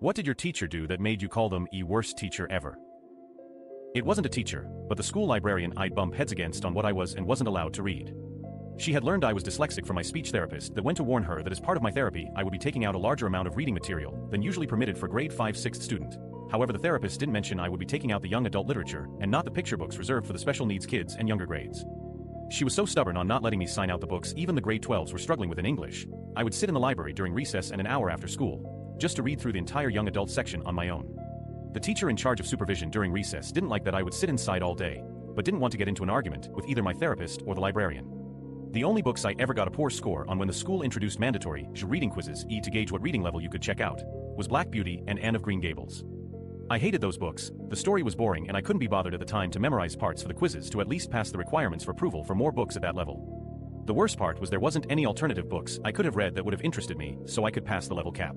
What did your teacher do that made you call them the worst teacher ever? It wasn't a teacher, but the school librarian I'd bump heads against on what I was and wasn't allowed to read. She had learned I was dyslexic from my speech therapist that went to warn her that as part of my therapy I would be taking out a larger amount of reading material than usually permitted for grade 5/6 student. However, the therapist didn't mention I would be taking out the young adult literature and not the picture books reserved for the special needs kids and younger grades. She was so stubborn on not letting me sign out the books even the grade 12s were struggling with in English. I would sit in the library during recess and an hour after school, just to read through the entire young adult section on my own. The teacher in charge of supervision during recess didn't like that I would sit inside all day, but didn't want to get into an argument with either my therapist or the librarian. The only books I ever got a poor score on when the school introduced mandatory reading quizzes to gauge what reading level you could check out was Black Beauty and Anne of Green Gables. I hated those books, the story was boring and I couldn't be bothered at the time to memorize parts for the quizzes to at least pass the requirements for approval for more books at that level. The worst part was there wasn't any alternative books I could have read that would have interested me, so I could pass the level cap.